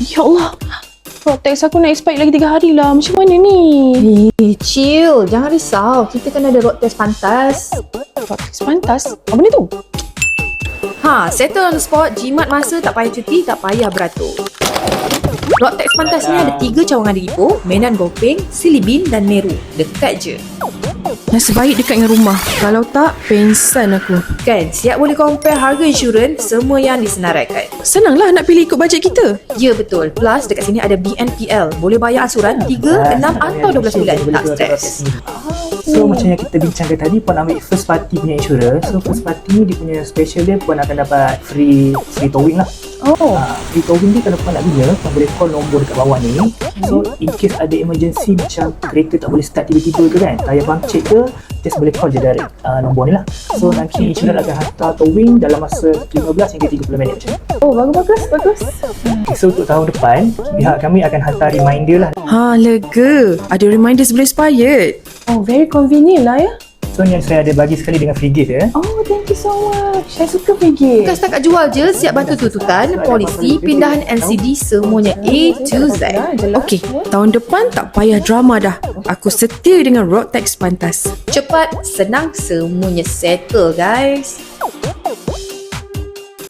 Ya Allah. Rotex aku nak expired lagi 3 hari lah. Macam mana ni? Chill, jangan risau. Kita kan ada road test pantas. Rotex pantas? Apa ni tu? Settle on the spot. Jimat masa, tak payah cuti, tak payah beratur. Road test pantas ni ada 3 cawangan di Ipoh, Medan Gopeng, Silibin dan Meru. Dekat je. Nasib baik dekat dengan rumah. Kalau tak, pengsan aku. Kan, siap boleh compare harga insurans, semua yang disenaraikan. Senanglah nak pilih ikut bajet kita. Ya betul. Plus dekat sini ada BNPL. Boleh bayar ansuran 3, 6 atau 12 bulan. Tak stres. So macam yang kita bincangkan tadi, Puan ambil first party punya insurance. So first party dia punya special dia, Puan akan dapat free towing lah. Free towing ni kalau Puan nak guna, Puan boleh call nombor dekat bawah ni. So in case ada emergency macam kereta tak boleh start tiba-tiba ke kan, tayar puncture ke, just boleh call je direct nombor ni lah. So nanti insurans akan hantar towing dalam masa 15 hingga 30 minit macam ni. Bagus. Okay, so untuk tahun depan, pihak kami akan hantar reminder lah. Lega. Ada reminder sebelum expired. Very convenient lah ya. So yang saya ada bagi sekali dengan free gift ya. Thank you so much. Saya suka pergi. Bukan setakat jual je, siap bantu tuntutan, polisi, pindahan LCD, semuanya A to Z. Okey, tahun depan tak payah drama dah. Aku setia dengan Rotex pantas. Cepat, senang, semuanya settle guys.